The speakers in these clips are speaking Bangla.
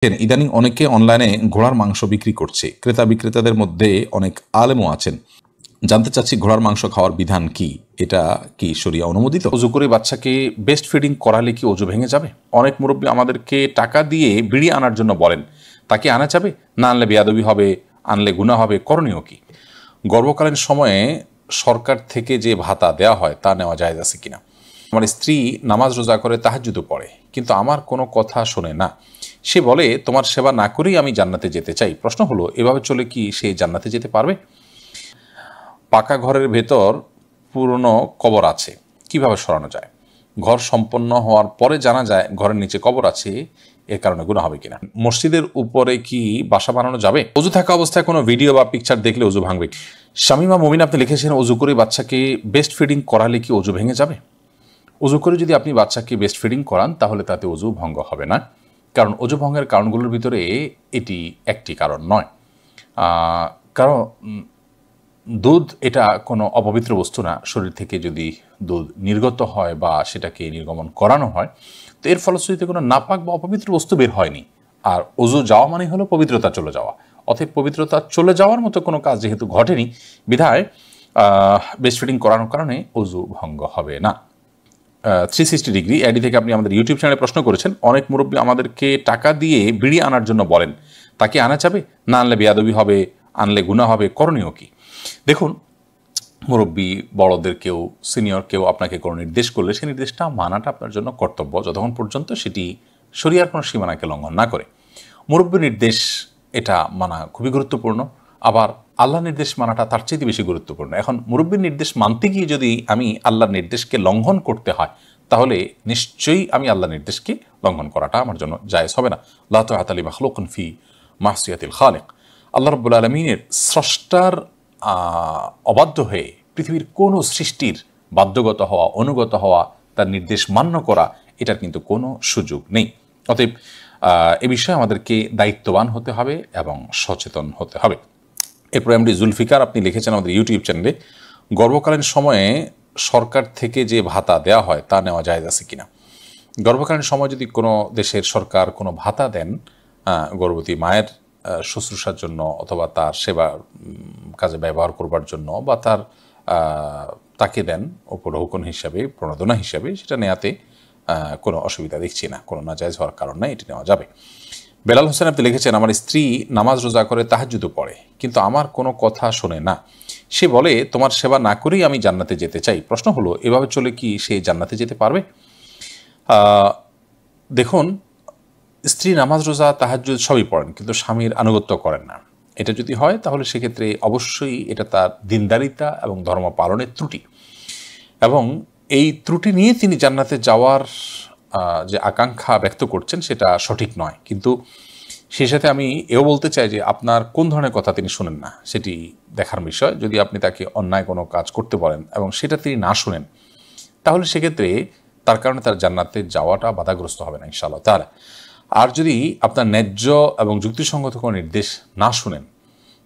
ইদানিং অনেকে অনলাইনে ঘোড়ার মাংস বিক্রি করছে। ক্রেতা বিক্রেতাদের মধ্যে অনেক আলেমও আছেন। জানতে চাচ্ছি ঘোড়ার মাংস খাওয়ার বিধান কি? এটা কি শরিয়া অনুমোদিত? অজু করে বাচ্চাকে বেস্ট ফিডিং করালে কি অজু ভেঙে যাবে? অনেক মুরব্বী আমাদেরকে টাকা দিয়ে বিড়ি আনার জন্য বলেন, তাকে আনা যাবে? না আনলে বেয়াদবি হবে, আনলে গুনাহ হবে, করণীয় কি? গর্ভকালীন সময়ে সরকার থেকে যে ভাতা দেওয়া হয় তা নেওয়া জায়েজ আছে কিনা? আমার স্ত্রী নামাজ রোজা করে তাহাজ্জুদও পড়ে, কিন্তু আমার কোনো কথা শোনে না। সে বলে তোমার সেবা না করেই আমি জান্নাতে যেতে চাই। প্রশ্ন হলো, এভাবে চলে কি সে জান্নাতে যেতে পারবে? পাকা ঘরের ভেতর পুরনো কবর আছে, কিভাবে সরানো যায়? ঘর সম্পন্ন হওয়ার পরে জানা যায় ঘরের নিচে কবর আছে, এর কারণে গুনাহ হবে কিনা? মসজিদের উপরে কি বাসা বানানো যাবে? অজু থাকা অবস্থায় কোনো ভিডিও বা পিকচার দেখলে অজু ভাঙবে? শামিমা মুমিন আপনি লিখেছেন, অজু করে বাচ্চাকে বেস্ট ফিডিং করালে কি অজু ভেঙে যাবে? অজু করে যদি আপনি বাচ্চাকে বেস্ট ফিডিং করান তাহলে তাতে অজু ভঙ্গ হবে না, কারণ অজু ভঙ্গের কারণগুলোর ভিতরে এটি একটি কারণ নয়। কারণ দুধ এটা কোনো অপবিত্র বস্তু না। শরীর থেকে যদি দুধ নির্গত হয় বা সেটাকে নির্গমন করানো হয়, তো এর ফলশ্রুতিতে কোনো নাপাক বা অপবিত্র বস্তু বের হয়নি। আর অজু যাওয়া মানে হলো পবিত্রতা চলে যাওয়া। অতএব পবিত্রতা চলে যাওয়ার মতো কোনো কাজ যেহেতু ঘটেনি, বিধায় বেস্ট ফিডিং করানোর কারণে অজু ভঙ্গ হবে না। 360 ডিগ্রি আইডি থেকে আপনি আমাদের ইউটিউব চ্যানেলে প্রশ্ন করেছেন, অনেক মুরব্বী আমাদেরকে টাকা দিয়ে বিড়ি আনার জন্য বলেন, তাকে আনা যাবে? না আনলে বেয়াদবি হবে, আনলে গুনাহ হবে, করণীয় কি? দেখুন, মুরব্বী বড়দের কেউ সিনিয়র কেউ আপনাকে কোনো নির্দেশ করলে সেই নির্দেশটা মানাটা আপনার জন্য কর্তব্য, যতক্ষণ পর্যন্ত সেটি শরিয়ার কোনো সীমানাকে লঙ্ঘন না করে। মুরব্বীর নির্দেশ এটা মানা খুবই গুরুত্বপূর্ণ, আবার আল্লাহর নির্দেশ মানাটা তার চেয়ে বেশি গুরুত্বপূর্ণ। এখন মুরব্বীর নির্দেশ মানতে গিয়ে যদি আমি আল্লাহর নির্দেশকে লঙ্ঘন করতে হয়, তাহলে নিশ্চয়ই আমি আল্লাহর নির্দেশকে লঙ্ঘন করাটা আমার জন্য জায়েজ হবে না। লা তাআতা লি মাখলুকিন ফি মাসিয়াতিল খালিক। আল্লাহ রাব্বুল আলামিনের স্রষ্টার অবাধ্য হয়ে পৃথিবীর কোনো সৃষ্টির বাধ্যগত হওয়া, অনুগত হওয়া, তার নির্দেশ মান্য করা, এটার কিন্তু কোনো সুযোগ নেই। অতএব এ বিষয়ে আমাদেরকে দায়িত্ববান হতে হবে এবং সচেতন হতে হবে। এরপরে এমডি জুলফিকার আপনি লিখেছেন আমাদের ইউটিউব চ্যানেলে, গর্ভকালীন সময়ে সরকার থেকে যে ভাতা দেওয়া হয় তা নেওয়া জায়েজ আছে কিনা? গর্ভকালীন সময় যদি কোনো দেশের সরকার কোনো ভাতা দেন গর্ভবতী মায়ের শুশ্রূষার জন্য অথবা তার সেবা কাজে ব্যবহার করবার জন্য, বা তাকে দেন উপঢৌকন হিসাবে, প্রণোদনা হিসাবে, সেটা নেওয়াতে কোনো অসুবিধা দেখছি না, কোনো নাজায়েজ হওয়ার কারণ নাই, এটি নেওয়া যাবে। বেলাল হোসেন আপনি লিখেছেন, আমার স্ত্রী নামাজ রোজা করে তাহাজ্জুদও পড়ে, কিন্তু আমার কোনো কথা শোনে না। সে বলে তোমার সেবা না করেই আমি জান্নাতে যেতে চাই। প্রশ্ন হলো, এভাবে চলে কি সে জান্নাতে যেতে পারবে? দেখুন, স্ত্রী নামাজ রোজা তাহাজ্জুদ সবই পড়েন, কিন্তু স্বামীর আনুগত্য করেন না। এটা যদি হয় তাহলে সেক্ষেত্রে অবশ্যই এটা তার দিনদারিতা এবং ধর্ম পালনের ত্রুটি, এবং এই ত্রুটি নিয়ে তিনি জান্নাতে যাওয়ার যে আকাঙ্ক্ষা ব্যক্ত করছেন সেটা সঠিক নয়। কিন্তু সেই সাথে আমি এও বলতে চাই যে আপনার কোন ধরনের কথা তিনি শুনেন না সেটি দেখার বিষয়। যদি আপনি তাকে অন্যায় কোনো কাজ করতে বলেন এবং সেটা তিনি না শুনেন, তাহলে সেক্ষেত্রে তার কারণে তার জান্নাতে যাওয়াটা বাধাগ্রস্ত হবে না ইনশাআল্লাহ তাআলা। আর যদি আপনার ন্যায্য এবং যুক্তিসঙ্গত কোনো নির্দেশ না শুনেন,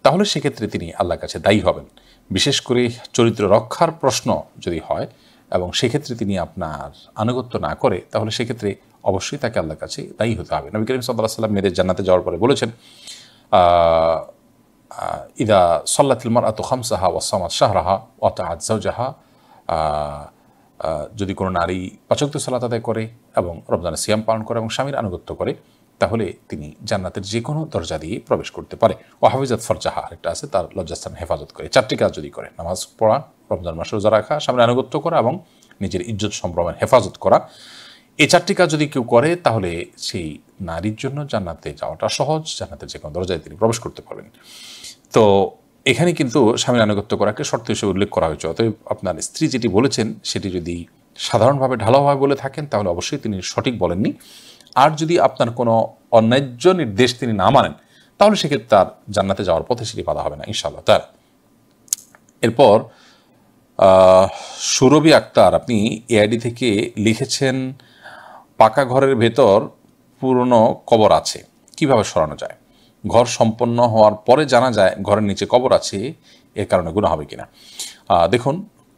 তাহলে সেক্ষেত্রে তিনি আল্লাহর কাছে দায়ী হবেন। বিশেষ করে চরিত্র রক্ষার প্রশ্ন যদি হয় এবং সেক্ষেত্রে তিনি আপনার আনুগত্য না করে, তাহলে সেক্ষেত্রে অবশ্যই তাকে আল্লাহর কাছে দায়ী হতে হবে। নবী করিম সাল্লাল্লাহু আলাইহি ওয়াসাল্লাম মেয়েদের জান্নাতে যাওয়ার পরে বলেছেন, ইদা সাল্লাতিল মারআতু খামসাহা ওয়া সামাত শাহরাহা ওয়া আতাআত যাওজাহা, যদি কোনো নারী ৫ ওয়াক্ত সালাত আদায় করে এবং রমজানের সিয়াম পালন করে এবং স্বামীর আনুগত্য করে, তাহলে তিনি জান্নাতের যে কোনো দরজা দিয়ে প্রবেশ করতে পারে। ও হাফিজাত ফরজাহা আরেকটা আছে, তার লজ্জাস্থান হেফাজত করে। 4টি কাজ যদি করে, নামাজ পড়া, রমজান মাসে রোজা রাখা, স্বামীর আনুগত্য করা এবং নিজের ইজ্জত সম্ভ্রমের হেফাজত করা, এই 4টি কাজ যদি কেউ করে, তাহলে সেই নারীর জন্য জান্নাতে যাওয়াটা সহজ, জান্নাতের যে কোনো দরজায় তিনি প্রবেশ করতে পারবেন। তো এখানে কিন্তু স্বামীর আনুগত্য করাকে শর্ত হিসেবে উল্লেখ করা হয়েছে। অতএব আপনার স্ত্রী যেটি বলেছেন সেটি যদি সাধারণভাবে ঢালাওভাবে বলে থাকেন, তাহলে অবশ্যই তিনি সঠিক বলেননি। আর যদি আপনার কোনো অন্যায্য নির্দেশ তিনি না মানেন, তাহলে সেক্ষেত্রে তার জান্নাতে যাওয়ার পথে সেটি বাধা হবে না ইনশাআল্লাহ তাআলা। এরপর সুরভি আক্তার আপনি এআইডি থেকে লিখেছেন, পাকা ঘরের ভেতর পুরনো কবর আছে, কিভাবে সরানো যায়? ঘর সম্পন্ন হওয়ার পরে জানা যায় ঘরের নিচে কবর আছে, এর কারণে গুনাহ হবে কিনা? দেখুন,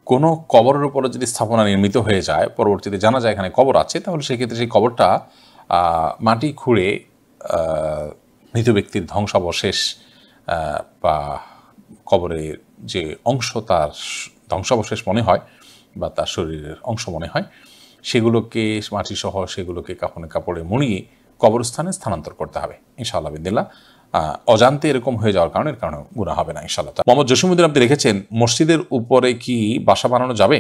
কোনো কবরের উপরে যদি স্থাপনা নির্মিত হয়ে যায়, পরবর্তীতে জানা যায় এখানে কবর আছে, তাহলে সেক্ষেত্রে সেই কবরটা মাটি খুঁড়ে মৃত ব্যক্তির ধ্বংসাবশেষ বা কবরের যে অংশ তার ধ্বংসাবশেষ মনে হয় বা তার শরীরের অংশ মনে হয়, সেগুলোকে মাটিসহ সেগুলোকে কাফনে কাপড়ে মুড়িয়ে কবরস্থানে স্থানান্তর করতে হবে ইনশাআল্লাহ বিদিল্লাহ। অজান্তে এরকম হয়ে যাওয়ার কারণে গুনাহ হবে না ইনশাআল্লাহ। মোহাম্মদ জসিমউদ্দিন আপনি রেখেছেন, মসজিদের উপরে কি বাসা বানানো যাবে?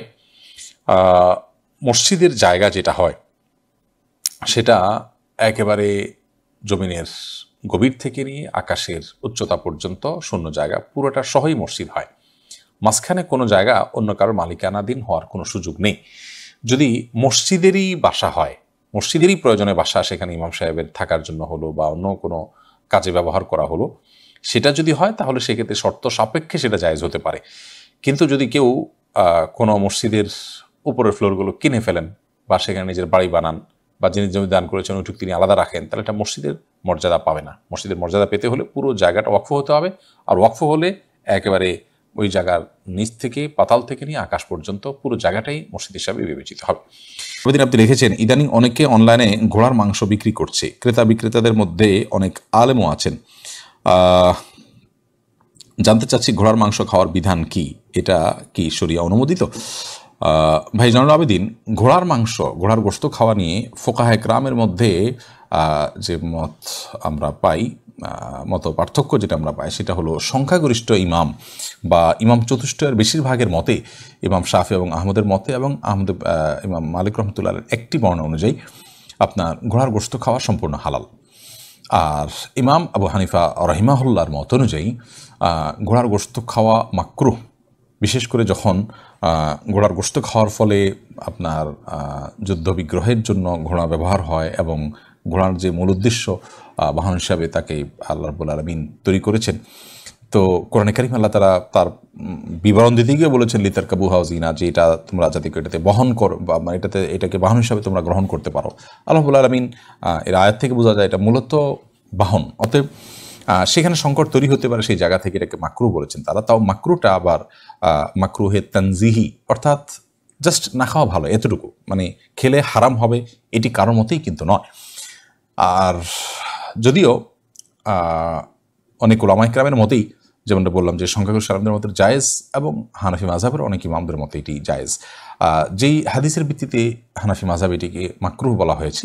মসজিদের জায়গা যেটা হয় সেটা একেবারে জমিনের গভীর থেকে নিয়ে আকাশের উচ্চতা পর্যন্ত শূন্য জায়গা পুরোটা সহই মসজিদ হয়। মাঝখানে কোনো জায়গা অন্য কারোর মালিকানাধীন হওয়ার কোনো সুযোগ নেই। যদি মসজিদেরই বাসা হয়, মসজিদেরই প্রয়োজনে বাসা, সেখানে ইমাম সাহেবের থাকার জন্য হলো বা অন্য কোনো কাজে ব্যবহার করা হলো, সেটা যদি হয় তাহলে সেক্ষেত্রে শর্ত সাপেক্ষে সেটা জায়েজ হতে পারে। কিন্তু যদি কেউ কোনো মসজিদের উপরের ফ্লোরগুলো কিনে ফেলেন বা সেখানে নিজের বাড়ি বানান বা যিনি জমি দান করেছেন ওইটুকু তিনি আলাদা রাখেন, তাহলে এটা মসজিদের মর্যাদা পাবে না। মসজিদের মর্যাদা পেতে হলে পুরো জায়গাটা ওয়াকফ হতে হবে, আর ওয়াকফ হলে একেবারে ওই জায়গার নিচ থেকে পাতাল থেকে নিয়ে আকাশ পর্যন্ত পুরো জায়গাটাই মসজিদ হিসাবে বিবেচিত হবে। প্রতিদিন আপনি রেখেছেন, ইদানিং অনেকে অনলাইনে ঘোড়ার মাংস বিক্রি করছে। ক্রেতা বিক্রেতাদের মধ্যে অনেক আলেমও আছেন। জানতে চাচ্ছি ঘোড়ার মাংস খাওয়ার বিধান কি, এটা কি শরিয়া অনুমোদিত? ভাই জয়নুল আবেদিন, ঘোড়ার মাংস, ঘোড়ার গোশত খাওয়া নিয়ে ফোকাহে কেরামের মধ্যে যে মত আমরা পাই, মত পার্থক্য যেটা আমরা পাই সেটা হলো সংখ্যাগরিষ্ঠ ইমাম বা ইমাম চতুষ্টয়ের বেশিরভাগের মতে, ইমাম শাফি এবং আহমদের মতে এবং ইমাম মালিক রহমতুল্লাহের একটি বর্ণনা অনুযায়ী আপনার ঘোড়ার গোশত খাওয়া সম্পূর্ণ হালাল। আর ইমাম আবু হানিফা রহিমাহুল্লাহর মত অনুযায়ী ঘোড়ার গোশত খাওয়া মাকরুহ, বিশেষ করে যখন ঘোড়ার গোশত খাওয়ার ফলে আপনার যুদ্ধ বিগ্রহের জন্য ঘোড়া ব্যবহার হয় এবং ঘোড়ার যে মূল উদ্দেশ্য বাহন হিসাবে তাকে আল্লাহ রাব্বুল আলামিন তৈরি করেছেন। তো কোরআনে কারীম আল্লাহ তাআলা তার বিবরণ দিতে গিয়ে বলেছেন লিতারকাবুহা ওয়াজিনা, যে এটা তোমরা যাতে এটাতে বহন করো বা এটাকে বাহন হিসাবে তোমরা গ্রহণ করতে পারো। আল্লাহ রাব্বুল আলামিন এর আয়াত থেকে বোঝা যায় এটা মূলত বাহন, অতএব সেখানে সংকট তৈরি হতে পারে, সেই জায়গা থেকে এটাকে মাকরু বলেছেন তারা। তাও মাকরুটা আবার মাকরুহে তানজিহি, অর্থাৎ জাস্ট না খাওয়া ভালো এতটুকু, মানে খেলে হারাম হবে এটি কারোর মতেই কিন্তু নয়। আর যদিও অনেক উলামায়ে কেরামের মতেই, যেমনটা বললাম যে সংখ্যাগরিষ্ঠ আলেমদের মতে জায়েজ এবং হানাফি মাযহাবের অনেক ইমামদের মতে এটি জায়েজ। যেই হাদিসের ভিত্তিতে হানাফি মাযহাব এটিকে মাকরুহ বলা হয়েছে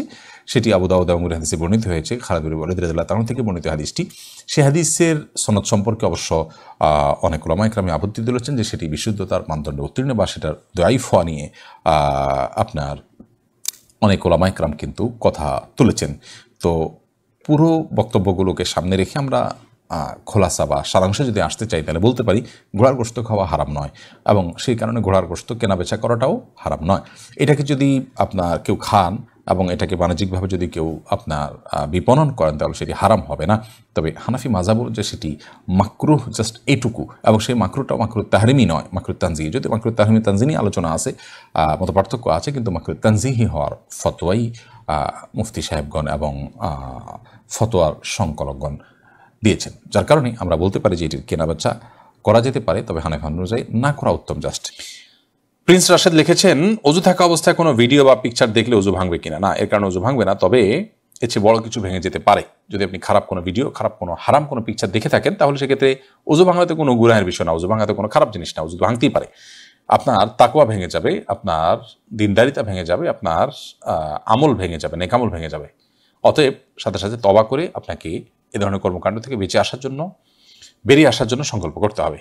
সেটি আবু দাউদ এবং হাদিসে বর্ণিত হয়েছে, খালিদ বিন ওয়ালিদ রাদিয়াল্লাহু তাআলা থেকে বর্ণিত হাদিসটি। সেই হাদিসের সনদ সম্পর্কে অবশ্য অনেক উলামায়ে কেরাম আপত্তি তুলেছেন যে সেটি বিশুদ্ধতার মানদণ্ডে উত্তীর্ণ বা সেটার দাঈফ হওয়া নিয়ে আপনার অনেক উলামায়ে কেরাম কিন্তু কথা তুলেছেন। তো পুরো বক্তব্যগুলোকে সামনে রেখে আমরা খোলাসা বা সারাংশে যদি আসতে চাই তাহলে বলতে পারি ঘোড়ার গোশত খাওয়া হারাম নয়, এবং সেই কারণে ঘোড়ার গোশত কেনাবেচা করাটাও হারাম নয়। এটাকে যদি আপনার কেউ খান এবং এটাকে বাণিজ্যিকভাবে যদি কেউ আপনার বিপণন করেন তাহলে সেটি হারাম হবে না। তবে হানাফি মাযহাব যে সেটি মাকরুহ জাস্ট এইটুকু, এবং সেই মাকরুহটাও মাকরুহ তাহরিমি নয়, মাকরুহ তানজিহি। যদি মাকরুহ তাহরিমি তানজিহি আলোচনা আছে, মত পার্থক্য আছে, কিন্তু মাকরুহ তানজিহি হওয়ার ফতোয়াই মুফতি সাহেবগণ এবং ফতোয়ার সংকলকগণ দিয়েছেন, যার কারণে আমরা বলতে পারি যে এটির কেনাবেচা করা যেতে পারে, তবে হানাফি অনুযায়ী না করা উত্তম। জাস্ট প্রিন্স রাশেদ লিখেছেন, অজু থাকা অবস্থায় কোনো ভিডিও বা পিকচার দেখলে অজু ভাঙবে কিনা? না, এর কারণে অজু ভাঙবে না, তবে এর চেয়ে বড় কিছু ভেঙে যেতে পারে। যদি আপনি খারাপ কোনো ভিডিও, খারাপ কোনো হারাম কোনো পিকচার দেখে থাকেন তাহলে সেক্ষেত্রে অজু ভাঙাতে কোনো গুনাহের বিষয় না, অজু ভাঙাতে কোনো খারাপ জিনিস না, অজু ভাঙতেই পারে। আপনার তাকওয়া ভেঙে যাবে, আপনার দিনদারিতা ভেঙে যাবে, আপনার আমল ভেঙে যাবে, নেকামল ভেঙে যাবে। অতএব সাথে সাথে তওবা করে আপনাকে এ ধরনের কর্মকাণ্ড থেকে বেরিয়ে আসার জন্য সংকল্প করতে হবে।